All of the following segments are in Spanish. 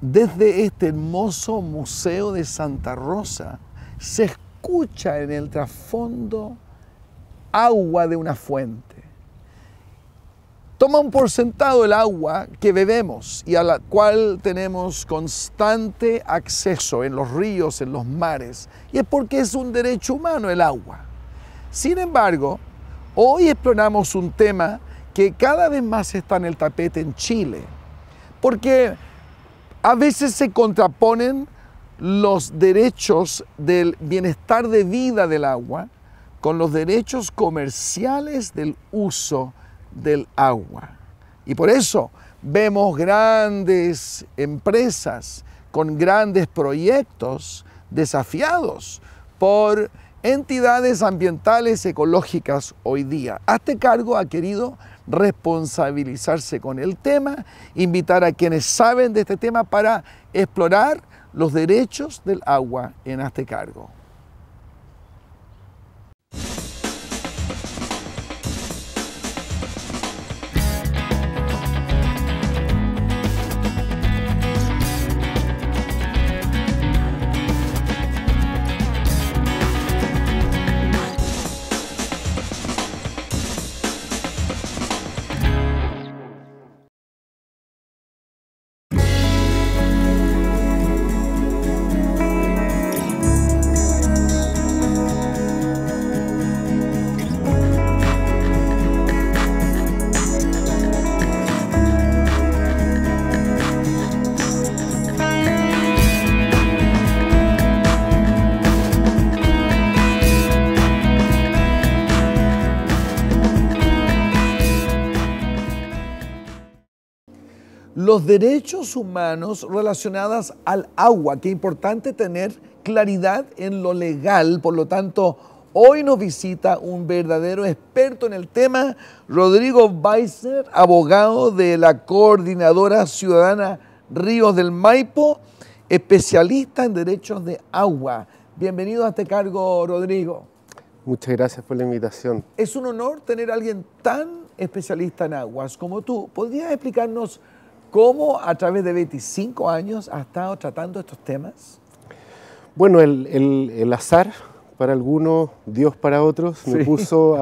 Desde este hermoso Museo de Santa Rosa se escucha en el trasfondo agua de una fuente. Toman por sentado el agua que bebemos y a la cual tenemos constante acceso en los ríos, en los mares, y es porque es un derecho humano el agua. Sin embargo, hoy exploramos un tema que cada vez más está en el tapete en Chile, porque a veces se contraponen los derechos del bienestar de vida del agua con los derechos comerciales del uso del agua. Y por eso vemos grandes empresas con grandes proyectos desafiados por entidades ambientales ecológicas hoy día. Hazte cargo, ha querido responsabilizarse con el tema, invitar a quienes saben de este tema para explorar los derechos del agua en Hazte Cargo. Los derechos humanos relacionados al agua, que es importante tener claridad en lo legal, por lo tanto, hoy nos visita un verdadero experto en el tema, Rodrigo Weissner, abogado de la Coordinadora Ciudadana Ríos del Maipo, especialista en derechos de agua. Bienvenido a este cargo, Rodrigo. Muchas gracias por la invitación. Es un honor tener a alguien tan especialista en aguas como tú. ¿Podrías explicarnos cómo a través de 25 años has estado tratando estos temas? Bueno, el azar para algunos, Dios para otros, sí, me puso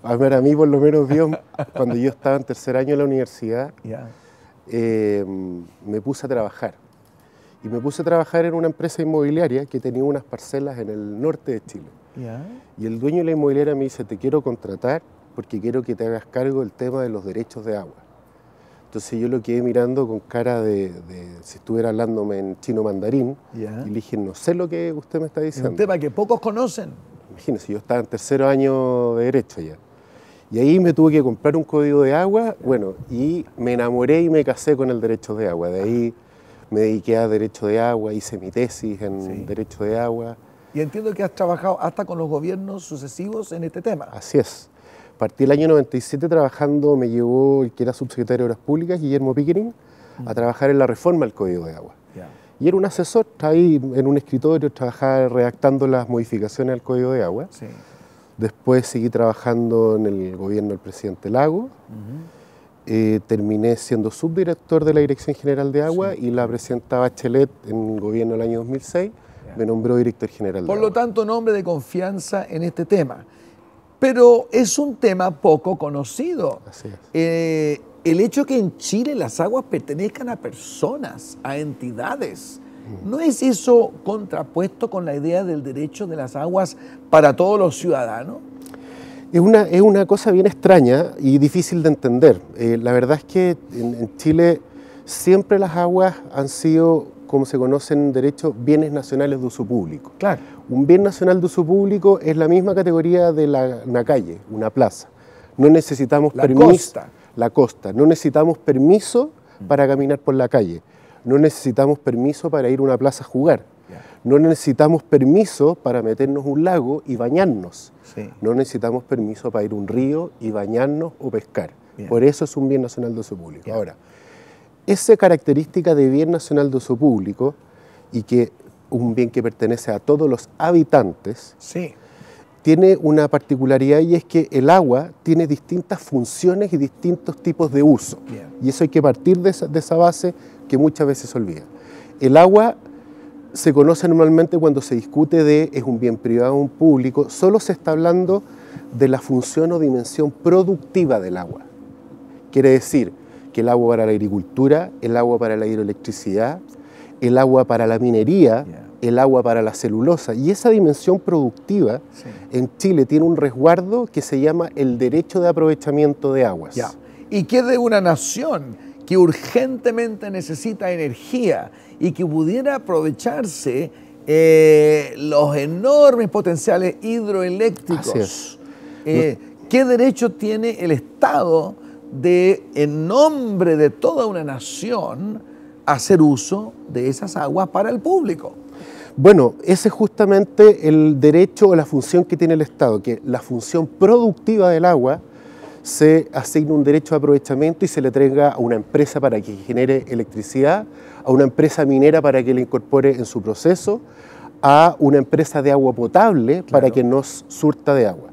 para mí por lo menos Dios, cuando yo estaba en tercer año de la universidad, me puse a trabajar. Y me puse a trabajar en una empresa inmobiliaria que tenía unas parcelas en el norte de Chile. Y el dueño de la inmobiliaria me dice, te quiero contratar porque quiero que te hagas cargo del tema de los derechos de agua. Entonces yo lo quedé mirando con cara de si estuviera hablándome en chino mandarín, y le dije, no sé lo que usted me está diciendo. Es un tema que pocos conocen. Imagínense, yo estaba en tercer año de Derecho ya. Y ahí me tuve que comprar un código de agua, bueno, y me enamoré y me casé con el derecho de agua. De ahí me dediqué a Derecho de Agua, hice mi tesis en Derecho de Agua. Y entiendo que has trabajado hasta con los gobiernos sucesivos en este tema. Así es. Partí el año 97 trabajando, me llevó el que era subsecretario de Obras Públicas, Guillermo Pickering, a trabajar en la reforma del Código de Agua. Y era un asesor, estaba ahí en un escritorio, trabajaba redactando las modificaciones al Código de Agua. Después seguí trabajando en el gobierno del presidente Lago. Terminé siendo subdirector de la Dirección General de Agua y la presidenta Bachelet en el gobierno del año 2006 me nombró director general de Agua. Por lo tanto, nombre de confianza en este tema. Pero es un tema poco conocido. Así es. El hecho que en Chile las aguas pertenezcan a personas, a entidades, ¿no es eso contrapuesto con la idea del derecho de las aguas para todos los ciudadanos? Es una cosa bien extraña y difícil de entender. La verdad es que en Chile siempre las aguas han sido, como se conocen en derecho, bienes nacionales de uso público. Claro. Un bien nacional de uso público es la misma categoría de una calle, una plaza. No necesitamos permiso. La costa. No necesitamos permiso para caminar por la calle. No necesitamos permiso para ir a una plaza a jugar. No necesitamos permiso para meternos a un lago y bañarnos. No necesitamos permiso para ir a un río y bañarnos o pescar. Por eso es un bien nacional de uso público. Ahora, esa característica de bien nacional de uso público y que un bien que pertenece a todos los habitantes, tiene una particularidad y es que el agua tiene distintas funciones y distintos tipos de uso. Bien. Y eso hay que partir de esa base que muchas veces se olvida. El agua se conoce normalmente cuando se discute de es un bien privado o un público, solo se está hablando de la función o dimensión productiva del agua. Quiere decir que el agua para la agricultura, el agua para la hidroelectricidad, el agua para la minería, el agua para la celulosa. Y esa dimensión productiva en Chile tiene un resguardo que se llama el derecho de aprovechamiento de aguas. ¿Y qué de una nación que urgentemente necesita energía y que pudiera aprovecharse los enormes potenciales hidroeléctricos? Así es. ¿Qué derecho tiene el Estado de, en nombre de toda una nación, hacer uso de esas aguas para el público? Bueno, ese es justamente el derecho o la función que tiene el Estado, que la función productiva del agua se asigna un derecho de aprovechamiento y se le entrega a una empresa para que genere electricidad, a una empresa minera para que la incorpore en su proceso, a una empresa de agua potable para que nos surta de agua.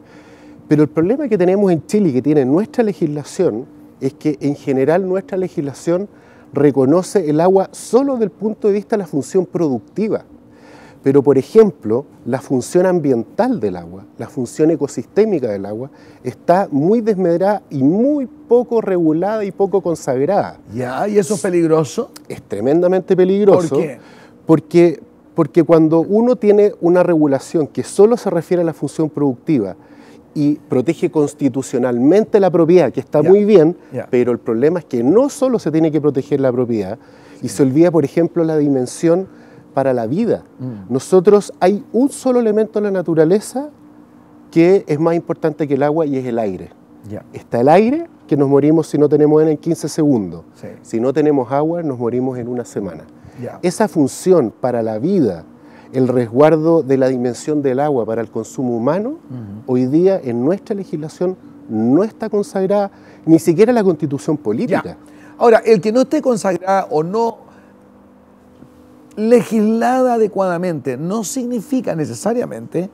Pero el problema que tenemos en Chile y que tiene nuestra legislación es que en general nuestra legislación reconoce el agua solo desde el punto de vista de la función productiva. Pero, por ejemplo, la función ambiental del agua, la función ecosistémica del agua, está muy desmedrada y muy poco regulada y poco consagrada. ¿Y eso es peligroso? Es tremendamente peligroso. ¿Por qué? Porque cuando uno tiene una regulación que solo se refiere a la función productiva y protege constitucionalmente la propiedad, que está muy bien, pero el problema es que no solo se tiene que proteger la propiedad, y se olvida, por ejemplo, la dimensión para la vida. Nosotros, hay un solo elemento en la naturaleza que es más importante que el agua y es el aire. Está el aire, que nos morimos si no tenemos él en 15 segundos. Si no tenemos agua, nos morimos en una semana. Esa función para la vida, el resguardo de la dimensión del agua para el consumo humano, hoy día en nuestra legislación no está consagrada, ni siquiera en la Constitución política. Ahora, el que no esté consagrada o no legislada adecuadamente no significa necesariamente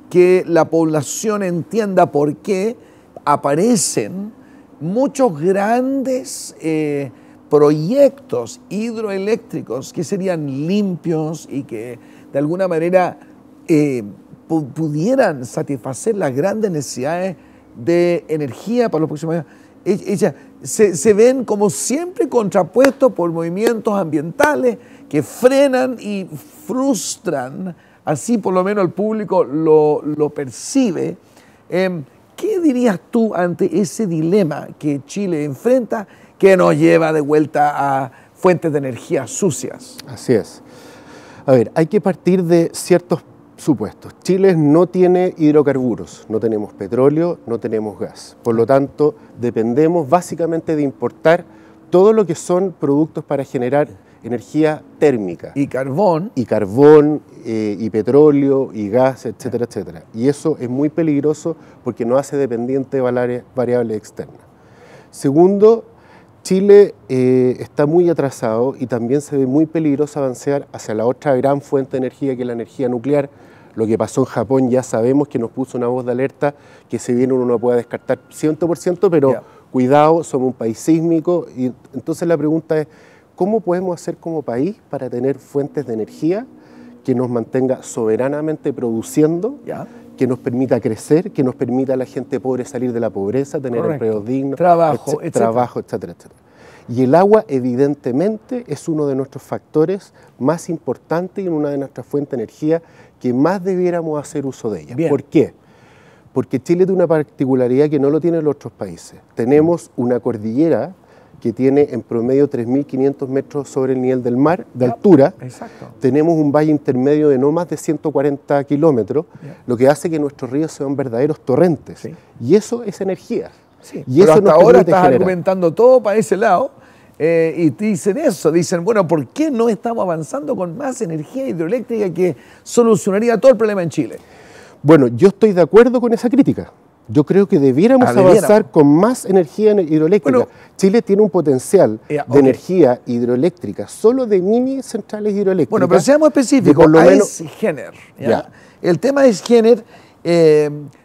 que la población entienda por qué aparecen muchos grandes proyectos hidroeléctricos que serían limpios y que de alguna manera pudieran satisfacer las grandes necesidades de energía para los próximos años. Se ven como siempre contrapuestos por movimientos ambientales que frenan y frustran, así por lo menos el público lo percibe. ¿Qué dirías tú ante ese dilema que Chile enfrenta, que nos lleva de vuelta a fuentes de energía sucias? Así es. A ver, hay que partir de ciertos supuestos. Chile no tiene hidrocarburos, no tenemos petróleo, no tenemos gas. Por lo tanto, dependemos básicamente de importar todo lo que son productos para generar energía térmica. Y carbón. Y carbón, y petróleo, y gas, etcétera, etcétera. Y eso es muy peligroso porque nos hace dependiente de variables externas. Segundo, Chile está muy atrasado y también se ve muy peligroso avanzar hacia la otra gran fuente de energía que es la energía nuclear. Lo que pasó en Japón ya sabemos que nos puso una voz de alerta que si bien uno no puede descartar 100%, pero cuidado, somos un país sísmico. Y entonces la pregunta es, ¿cómo podemos hacer como país para tener fuentes de energía que nos mantenga soberanamente produciendo, que nos permita crecer, que nos permita a la gente pobre salir de la pobreza, tener empleos dignos, trabajo, etcétera? Y el agua evidentemente es uno de nuestros factores más importantes y una de nuestras fuentes de energía que más debiéramos hacer uso de ella. ¿Por qué? Porque Chile tiene una particularidad que no lo tienen los otros países. Tenemos una cordillera que tiene en promedio 3.500 metros sobre el nivel del mar de altura. Tenemos un valle intermedio de no más de 140 kilómetros, lo que hace que nuestros ríos sean verdaderos torrentes. Y eso es energía. Y pero eso hasta ahora estás argumentando todo para ese lado y dicen eso, dicen, bueno, ¿por qué no estamos avanzando con más energía hidroeléctrica que solucionaría todo el problema en Chile? Bueno, yo estoy de acuerdo con esa crítica. Yo creo que debiéramos avanzar con más energía hidroeléctrica. Bueno, Chile tiene un potencial de energía hidroeléctrica, solo de mini centrales hidroeléctricas. Bueno, pero seamos específicos, es Gener. El tema es Gener,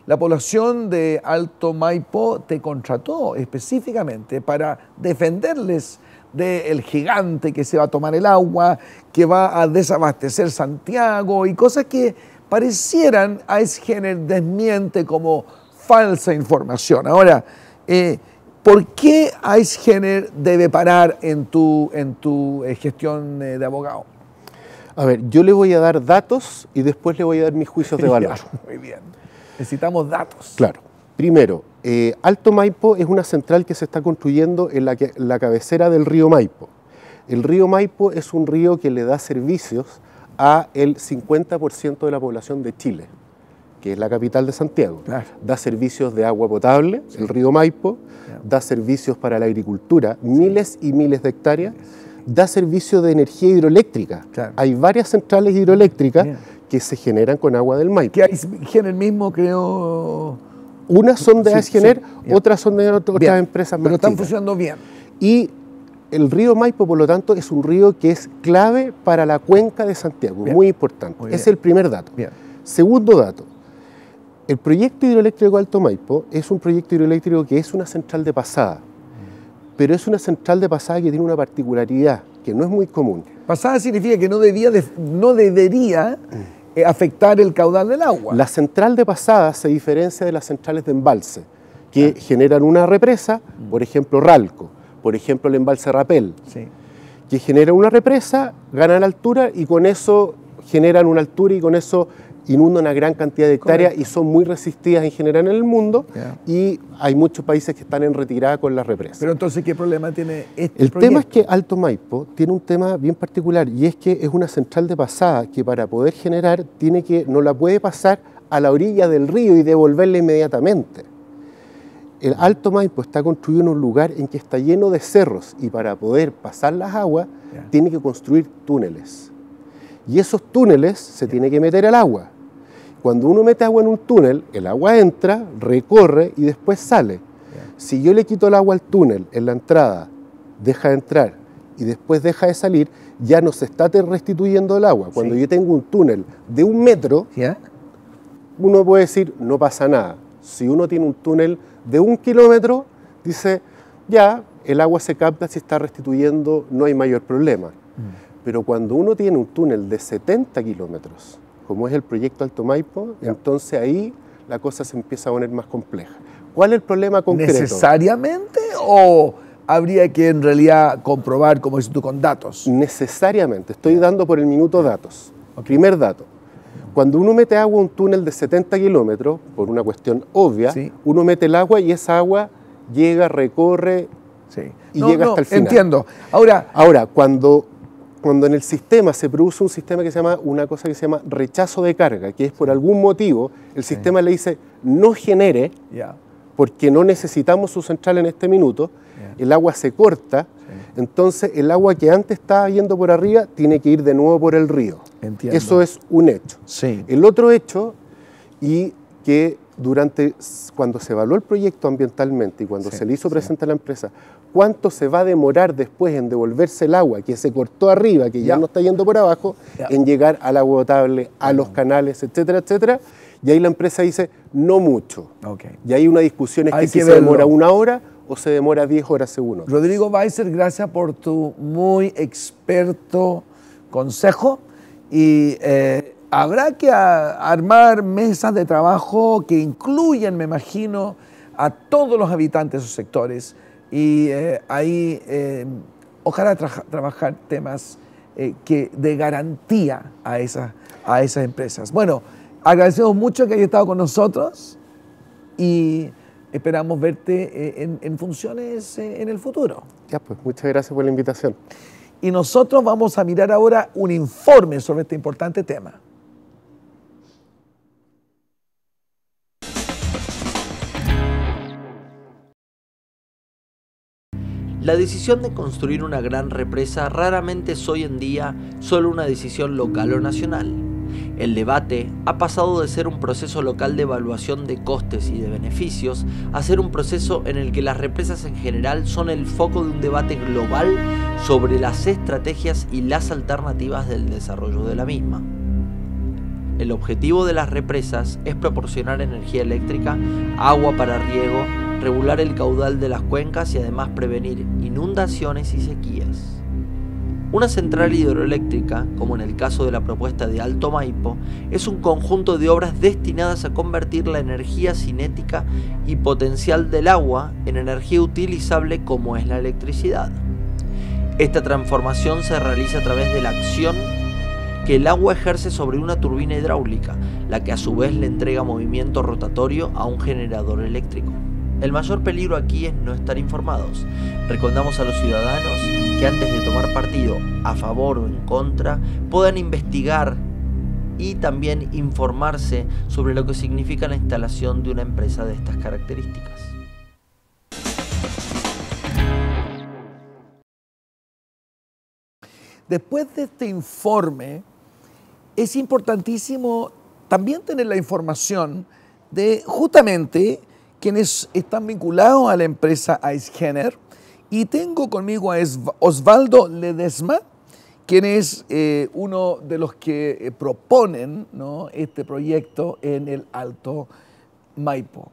La población de Alto Maipo te contrató específicamente para defenderles del gigante que se va a tomar el agua, que va a desabastecer Santiago y cosas que parecieran a Aizgener desmiente como falsa información. Ahora, ¿por qué Aizgener debe parar en tu gestión de abogado? A ver, yo le voy a dar datos y después le voy a dar mis juicios de valor. Muy bien. Necesitamos datos. Claro. Primero, Alto Maipo es una central que se está construyendo en la cabecera del río Maipo. El río Maipo es un río que le da servicios a el 50% de la población de Chile, que es la capital de Santiago. Claro. Da servicios de agua potable, el río Maipo, da servicios para la agricultura, miles y miles de hectáreas, da servicio de energía hidroeléctrica. Claro. Hay varias centrales hidroeléctricas que se generan con agua del Maipo. Que Aizgener mismo creó. Unas son de Aizgener, sí, otras son de otras empresas más pero están chicas. funcionando bien. Y el río Maipo, por lo tanto, es un río que es clave para la cuenca de Santiago, muy importante. Muy Es bien. el primer dato. Bien. Segundo dato, el proyecto hidroeléctrico Alto Maipo es un proyecto hidroeléctrico que es una central de pasada, pero es una central de pasada que tiene una particularidad que no es muy común. Pasada significa que no debería afectar el caudal del agua. La central de pasada se diferencia de las centrales de embalse, que generan una represa, por ejemplo Ralco, por ejemplo el embalse Rapel, Sí. que genera una represa, ganan altura y con eso generan una altura y con eso inundan una gran cantidad de hectáreas. Correcto. Y son muy resistidas en general en el mundo. Ya. Y hay muchos países que están en retirada con las represas. Pero entonces, ¿qué problema tiene este El proyecto? tema es que Alto Maipo tiene un tema bien particular y es que es una central de pasada que para poder generar no la puede pasar a la orilla del río y devolverla inmediatamente. El Alto Maipo está construido en un lugar en que está lleno de cerros y para poder pasar las aguas Ya. tiene que construir túneles. Y esos túneles se tiene que meter al agua. Cuando uno mete agua en un túnel, el agua entra, recorre y después sale. Si yo le quito el agua al túnel en la entrada, deja de entrar y después deja de salir, ya no se está restituyendo el agua. Cuando Sí. yo tengo un túnel de 1 metro, ¿Ya? uno puede decir, no pasa nada. Si uno tiene un túnel de 1 kilómetro, dice, ya, el agua se capta, se está restituyendo, no hay mayor problema. Pero cuando uno tiene un túnel de 70 kilómetros, como es el proyecto Alto Maipo, entonces ahí la cosa se empieza a poner más compleja. ¿Cuál es el problema concreto? ¿Necesariamente o habría que en realidad comprobar, como dices tú, con datos? Necesariamente, estoy dando por el minuto datos. Primer dato, cuando uno mete agua a un túnel de 70 kilómetros, por una cuestión obvia, Sí. uno mete el agua y esa agua llega, recorre Sí. y llega hasta el final. Entiendo. Ahora, Cuando en el sistema se produce un sistema que se llama, una cosa que se llama rechazo de carga, que es por algún motivo, el sistema le dice no genere, ya. porque no necesitamos su central en este minuto, el agua se corta, entonces el agua que antes estaba yendo por arriba tiene que ir de nuevo por el río. Entiendo. Eso es un hecho. Sí. El otro hecho, y que cuando se evaluó el proyecto ambientalmente y cuando se le hizo presente a la empresa, cuánto se va a demorar después en devolverse el agua que se cortó arriba, que ya no está yendo por abajo, en llegar al agua potable, a los canales, etcétera, etcétera. Y ahí la empresa dice, no mucho. Okay. Y hay una discusión, es Hay que si que se demora verlo. 1 hora o se demora 10 horas según otros. Rodrigo Weiser, gracias por tu muy experto consejo y habrá que armar mesas de trabajo que incluyan, me imagino, a todos los habitantes de esos sectores y ahí ojalá trabajar temas de garantía a esas empresas. Bueno, agradecemos mucho que hayas estado con nosotros y esperamos verte en funciones en el futuro. Ya, pues muchas gracias por la invitación. Y nosotros vamos a mirar ahora un informe sobre este importante tema. La decisión de construir una gran represa raramente es hoy en día solo una decisión local o nacional. El debate ha pasado de ser un proceso local de evaluación de costes y de beneficios a ser un proceso en el que las represas en general son el foco de un debate global sobre las estrategias y las alternativas del desarrollo de la misma. El objetivo de las represas es proporcionar energía eléctrica, agua para riego, regular el caudal de las cuencas y además prevenir inundaciones y sequías. Una central hidroeléctrica, como en el caso de la propuesta de Alto Maipo, es un conjunto de obras destinadas a convertir la energía cinética y potencial del agua en energía utilizable como es la electricidad. Esta transformación se realiza a través de la acción que el agua ejerce sobre una turbina hidráulica, la que a su vez le entrega movimiento rotatorio a un generador eléctrico. El mayor peligro aquí es no estar informados. Recomendamos a los ciudadanos que antes de tomar partido a favor o en contra, puedan investigar y también informarse sobre lo que significa la instalación de una empresa de estas características. Después de este informe, es importantísimo también tener la información de justamente quienes están vinculados a la empresa Ainshener, y tengo conmigo a Osvaldo Ledesma, quien es uno de los que proponen, ¿no?, este proyecto en el Alto Maipo.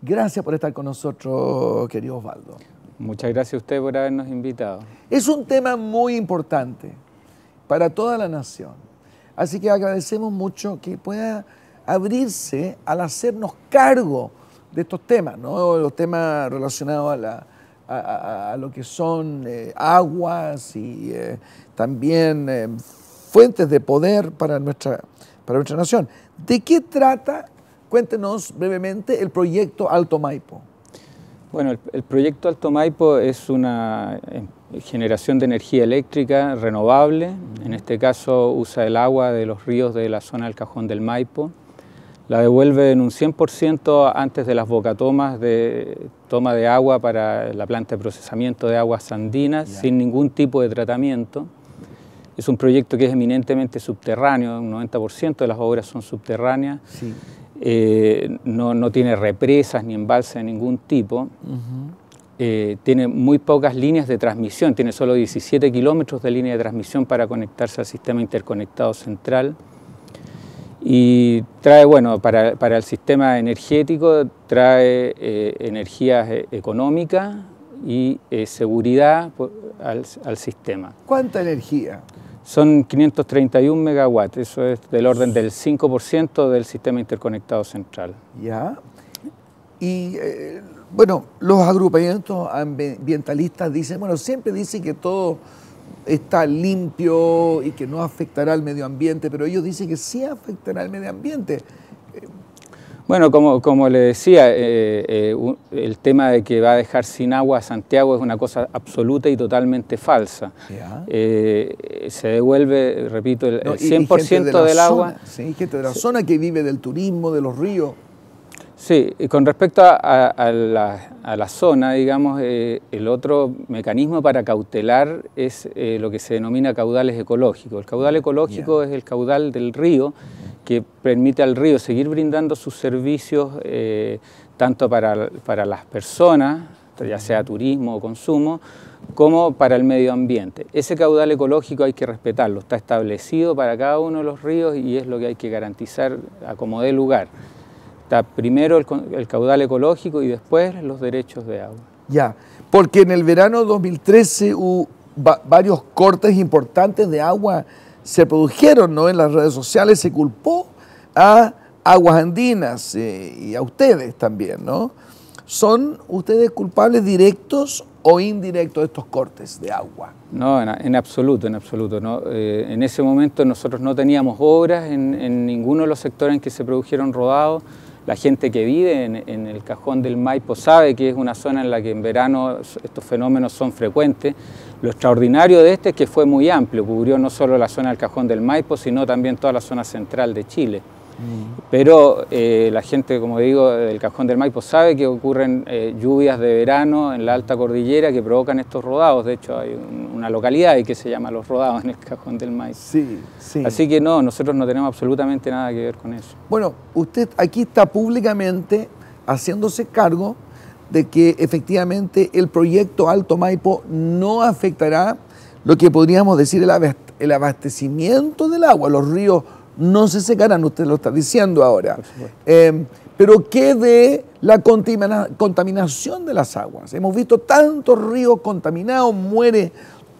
Gracias por estar con nosotros, querido Osvaldo. Muchas gracias a usted por habernos invitado. Es un tema muy importante para toda la nación, así que agradecemos mucho que pueda abrirse al hacernos cargo de estos temas, ¿no?, los temas relacionados a lo que son aguas y también fuentes de poder para nuestra nación. ¿De qué trata? Cuéntenos brevemente el proyecto Alto Maipo. Bueno, el proyecto Alto Maipo es una generación de energía eléctrica renovable. En este caso usa el agua de los ríos de la zona del Cajón del Maipo. La devuelve en un 100% antes de las bocatomas de toma de agua para la planta de procesamiento de aguas andinas, sin ningún tipo de tratamiento. Es un proyecto que es eminentemente subterráneo, un 90% de las obras son subterráneas. Sí. No tiene represas ni embalses de ningún tipo. Tiene muy pocas líneas de transmisión, tiene solo 17 kilómetros de línea de transmisión para conectarse al sistema interconectado central. Y trae, bueno, para el sistema energético, trae energías económicas y seguridad al sistema. ¿Cuánta energía? Son 531 megawatts, eso es del orden del 5% del sistema interconectado central. Ya. Y bueno, los agrupamientos ambientalistas dicen, bueno, siempre dicen que todo está limpio y que no afectará al medio ambiente, pero ellos dicen que sí afectará al medio ambiente. Bueno, como le decía, el tema de que va a dejar sin agua a Santiago es una cosa absoluta y totalmente falsa. Se devuelve, repito, el 100% del agua. Sí, gente de la zona que vive del turismo, de los ríos. Sí, y con respecto a la zona, digamos, el otro mecanismo para cautelar es lo que se denomina caudales ecológicos. El caudal ecológico es el caudal del río que permite al río seguir brindando sus servicios tanto para las personas, ya sea turismo o consumo, como para el medio ambiente. Ese caudal ecológico hay que respetarlo, está establecido para cada uno de los ríos y es lo que hay que garantizar a como dé lugar. Está primero el caudal ecológico y después los derechos de agua. Ya, porque en el verano 2013 hubo varios cortes importantes de agua se produjeron, ¿no?, en las redes sociales, se culpó a Aguas Andinas y a ustedes también, ¿no? ¿Son ustedes culpables directos o indirectos de estos cortes de agua? No, en absoluto, ¿no? En ese momento nosotros no teníamos obras en ninguno de los sectores en que se produjeron rodados. La gente que vive en el Cajón del Maipo sabe que es una zona en la que en verano estos fenómenos son frecuentes. Lo extraordinario de este es que fue muy amplio, cubrió no solo la zona del Cajón del Maipo, sino también toda la zona central de Chile. Pero la gente, como digo, del Cajón del Maipo sabe que ocurren lluvias de verano en la alta cordillera que provocan estos rodados. De hecho, hay una localidad ahí que se llama Los Rodados en el Cajón del Maipo. Sí, sí. Así que no, nosotros no tenemos absolutamente nada que ver con eso. Bueno, usted aquí está públicamente haciéndose cargo de que efectivamente el proyecto Alto Maipo no afectará lo que podríamos decir el abastecimiento del agua. Los ríos no se secarán, usted lo está diciendo ahora. Pero ¿qué de la contaminación de las aguas? Hemos visto tantos ríos contaminados, muere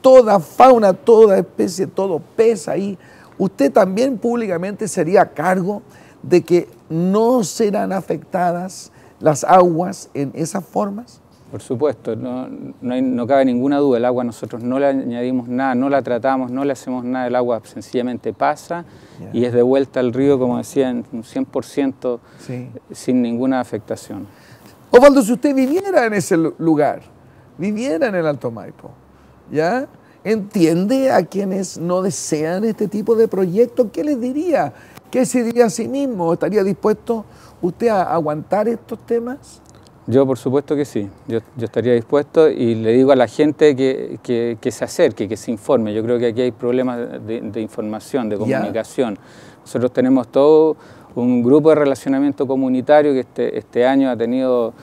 toda fauna, toda especie, todo pez ahí. ¿Usted también públicamente sería a cargo de que no serán afectadas las aguas en esas formas? Por supuesto, no cabe ninguna duda, el agua nosotros no le añadimos nada, no la tratamos, no le hacemos nada, el agua sencillamente pasa y es de vuelta al río, como decía, en un 100% sin ninguna afectación. Osvaldo, si usted viviera en ese lugar, viviera en el Alto Maipo, ¿ya? ¿Entiende a quienes no desean este tipo de proyectos? ¿Qué les diría? ¿Qué se diría a sí mismo? ¿Estaría dispuesto usted a aguantar estos temas? Yo por supuesto que sí, yo estaría dispuesto y le digo a la gente que se acerque, que se informe. Yo creo que aquí hay problemas de información, de comunicación. Nosotros tenemos todo un grupo de relacionamiento comunitario que este año ha tenido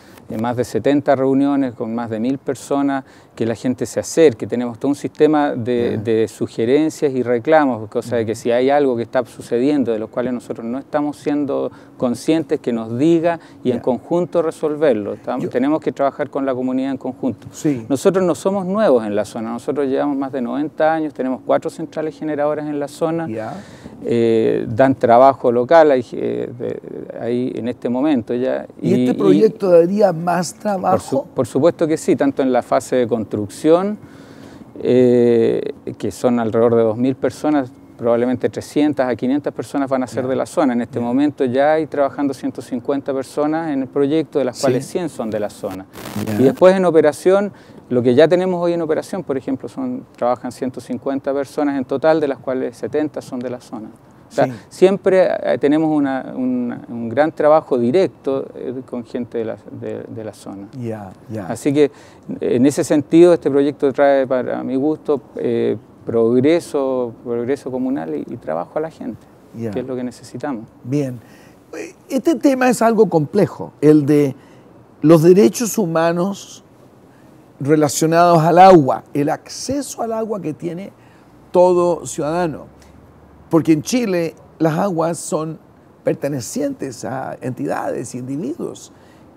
más de 70 reuniones con más de 1000 personas, que la gente se acerque. Tenemos todo un sistema de sugerencias y reclamos, cosa de que si hay algo que está sucediendo de los cuales nosotros no estamos siendo conscientes, que nos diga y en conjunto resolverlo. Tenemos que trabajar con la comunidad en conjunto. Nosotros no somos nuevos en la zona, nosotros llevamos más de 90 años, tenemos 4 centrales generadoras en la zona, dan trabajo local ahí en este momento ya. ¿Y este proyecto daría más trabajo? Por supuesto que sí, tanto en la fase de construcción, que son alrededor de 2000 personas, probablemente 300 a 500 personas van a ser de la zona. En este momento ya hay trabajando 150 personas en el proyecto, de las cuales 100 son de la zona. Y después en operación, lo que ya tenemos hoy en operación, por ejemplo, trabajan 150 personas en total, de las cuales 70 son de la zona. O sea, siempre tenemos un gran trabajo directo con gente de la zona. Así que en ese sentido este proyecto trae, para mi gusto, progreso comunal y trabajo a la gente, que es lo que necesitamos. Bien. Este tema es algo complejo, el de los derechos humanos relacionados al agua, el acceso al agua que tiene todo ciudadano. Porque en Chile las aguas son pertenecientes a entidades, individuos,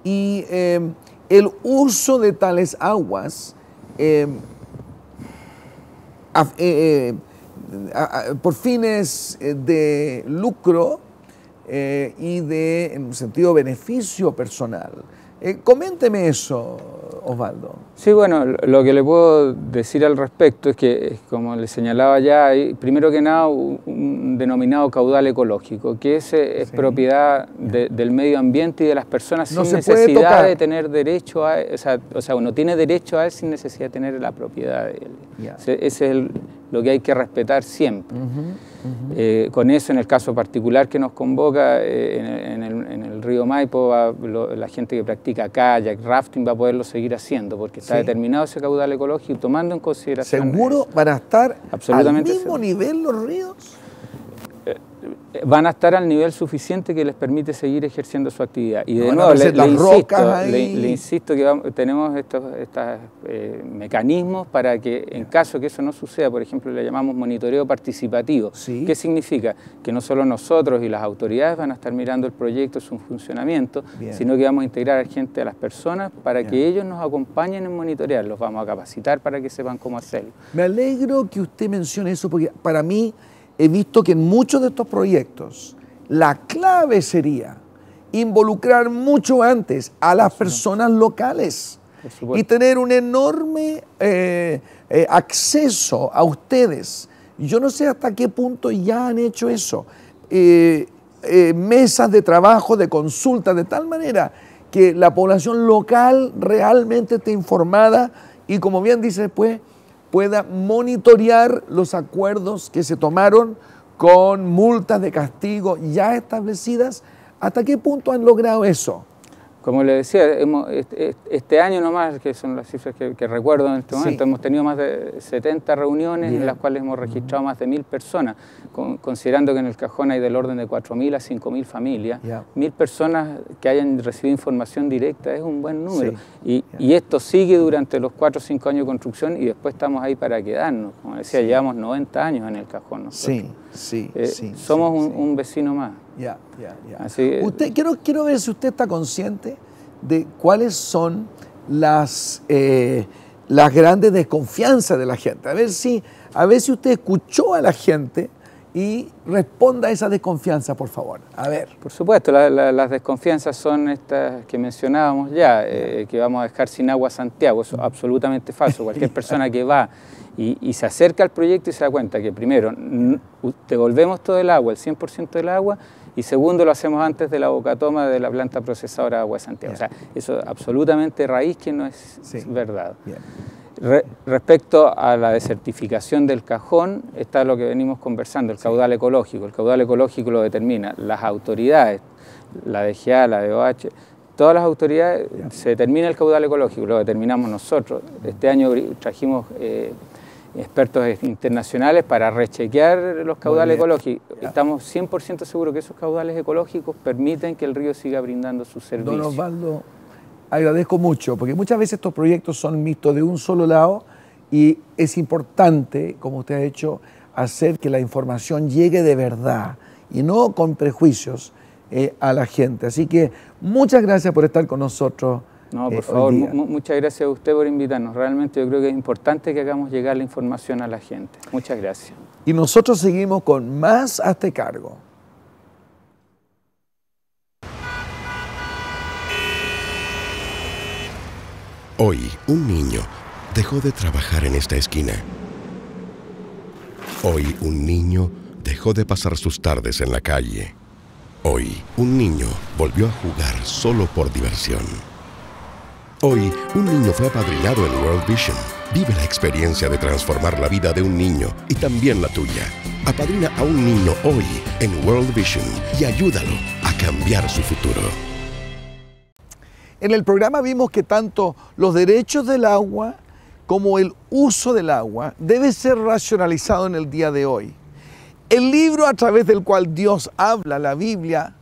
y el uso de tales aguas por fines de lucro y en un sentido beneficio personal. Coménteme eso, Osvaldo. Sí, bueno, lo que le puedo decir al respecto es que, como le señalaba ya, hay primero que nada un denominado caudal ecológico, que es propiedad del medio ambiente y de las personas sin necesidad de tener derecho a él. O sea, uno tiene derecho a él sin necesidad de tener la propiedad de él. Ese es lo que hay que respetar siempre. Con eso, en el caso particular que nos convoca, en el río Maipo, la gente que practica kayak, rafting, va a poderlo seguir haciendo, porque está determinado ese caudal ecológico, tomando en consideración. ¿Seguro van a estar al mismo nivel los ríos? Van a estar al nivel suficiente que les permite seguir ejerciendo su actividad. Y de nuevo, le insisto que tenemos estos mecanismos para que, en caso que eso no suceda, por ejemplo, le llamamos monitoreo participativo. ¿Qué significa? Que no solo nosotros y las autoridades van a estar mirando el proyecto, su funcionamiento, sino que vamos a integrar a gente, a las personas, para que ellos nos acompañen en monitorear. Los vamos a capacitar para que sepan cómo hacerlo. Me alegro que usted mencione eso, porque para mí he visto que en muchos de estos proyectos la clave sería involucrar mucho antes a las personas locales y tener un enorme acceso a ustedes. Yo no sé hasta qué punto ya han hecho eso. Mesas de trabajo, de consulta, de tal manera que la población local realmente esté informada y, como bien dice después, pueda monitorear los acuerdos que se tomaron con multas de castigo ya establecidas. ¿Hasta qué punto han logrado eso? Como le decía, este año nomás, que son las cifras que recuerdo en este momento, hemos tenido más de 70 reuniones en las cuales hemos registrado más de 1000 personas, considerando que en el cajón hay del orden de 4000 a 5000 familias. 1000 personas que hayan recibido información directa es un buen número. Y esto sigue durante los 4 o 5 años de construcción y después estamos ahí para quedarnos. Como decía, llevamos 90 años en el cajón nosotros. Somos un vecino más. Usted, quiero ver si usted está consciente de cuáles son las grandes desconfianzas de la gente. A ver si usted escuchó a la gente y responda a esa desconfianza, por favor. A ver. Por supuesto, las desconfianzas son estas que mencionábamos ya, que vamos a dejar sin agua a Santiago. Eso es absolutamente falso. Cualquier persona que va y se acerca al proyecto y se da cuenta que primero devolvemos todo el agua, el 100% del agua, y segundo lo hacemos antes de la bocatoma de la planta procesadora de agua de Santiago. O sea, eso es absolutamente raíz que no es verdad. Respecto a la desertificación del cajón, está lo que venimos conversando, el caudal ecológico. El caudal ecológico lo determinan las autoridades, la DGA, la DOH, todas las autoridades, se determina el caudal ecológico, lo determinamos nosotros. Este año trajimos expertos internacionales para rechequear los caudales ecológicos. Estamos 100% seguros que esos caudales ecológicos permiten que el río siga brindando sus servicios. Don Osvaldo, agradezco mucho, porque muchas veces estos proyectos son vistos de un solo lado y es importante, como usted ha hecho, hacer que la información llegue de verdad y no con prejuicios a la gente. Así que muchas gracias por estar con nosotros. No, por favor, muchas gracias a usted por invitarnos. Realmente yo creo que es importante que hagamos llegar la información a la gente. Muchas gracias. Y nosotros seguimos con más Hazte Cargo. Hoy, un niño dejó de trabajar en esta esquina. Hoy, un niño dejó de pasar sus tardes en la calle. Hoy, un niño volvió a jugar solo por diversión. Hoy, un niño fue apadrinado en World Vision. Vive la experiencia de transformar la vida de un niño y también la tuya. Apadrina a un niño hoy en World Vision y ayúdalo a cambiar su futuro. En el programa vimos que tanto los derechos del agua como el uso del agua debe ser racionalizado en el día de hoy. El libro a través del cual Dios habla, la Biblia,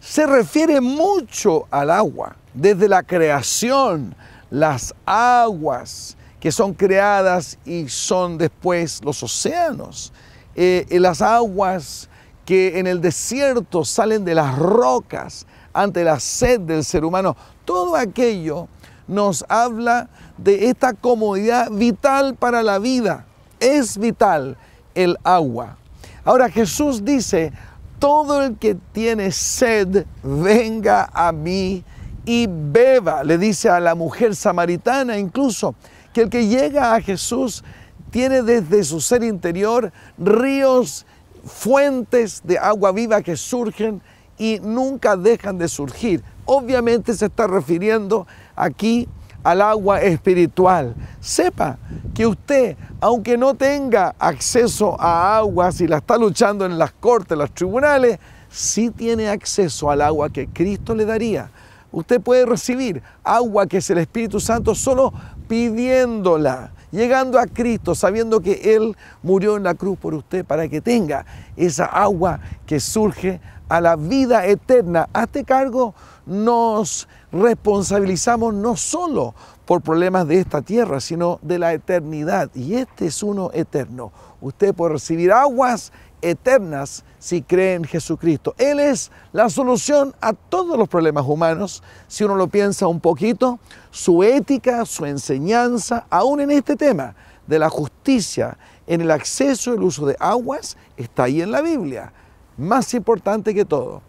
se refiere mucho al agua. Desde la creación, las aguas que son creadas y son después los océanos, las aguas que en el desierto salen de las rocas ante la sed del ser humano, todo aquello nos habla de esta comodidad vital para la vida. Es vital el agua. Ahora Jesús dice, todo el que tiene sed, venga a mí y beba. Le dice a la mujer samaritana incluso que el que llega a Jesús tiene desde su ser interior ríos, fuentes de agua viva que surgen y nunca dejan de surgir. Obviamente se está refiriendo aquí al agua espiritual. Sepa que usted, aunque no tenga acceso a agua, si la está luchando en las cortes, en los tribunales, sí tiene acceso al agua que Cristo le daría. Usted puede recibir agua que es el Espíritu Santo solo pidiéndola, llegando a Cristo, sabiendo que Él murió en la cruz por usted para que tenga esa agua que surge a la vida eterna. Hazte cargo, nos responsabilizamos no solo por problemas de esta tierra, sino de la eternidad. Y este es uno eterno. Usted puede recibir aguas eternas si cree en Jesucristo. Él es la solución a todos los problemas humanos. Si uno lo piensa un poquito, su ética, su enseñanza, aún en este tema de la justicia, en el acceso y el uso de aguas, está ahí en la Biblia. Más importante que todo,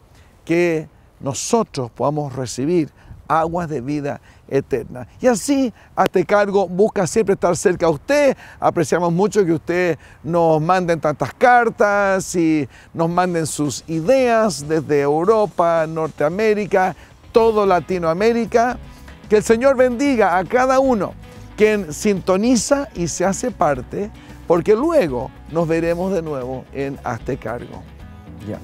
que nosotros podamos recibir aguas de vida eterna. Y así, Hazte Cargo busca siempre estar cerca a usted. Apreciamos mucho que usted nos manden tantas cartas y nos manden sus ideas desde Europa, Norteamérica, todo Latinoamérica. Que el Señor bendiga a cada uno quien sintoniza y se hace parte, porque luego nos veremos de nuevo en Hazte Cargo.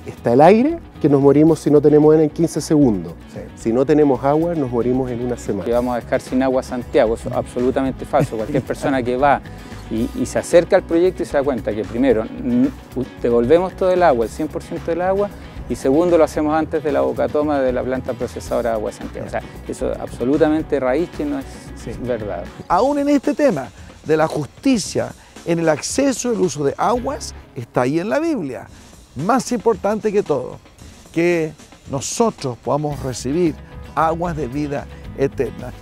Está el aire, que nos morimos si no tenemos en 15 segundos. Sí. Si no tenemos agua, nos morimos en una semana. Que vamos a dejar sin agua a Santiago, eso es absolutamente falso. Cualquier persona que va y se acerca al proyecto y se da cuenta que primero devolvemos todo el agua, el 100% del agua, y segundo lo hacemos antes de la bocatoma de la planta procesadora de agua de Santiago. O sea, eso es absolutamente raíz que no es verdad. Aún en este tema de la justicia en el acceso al uso de aguas, está ahí en la Biblia. Más importante que todo, que nosotros podamos recibir aguas de vida eterna.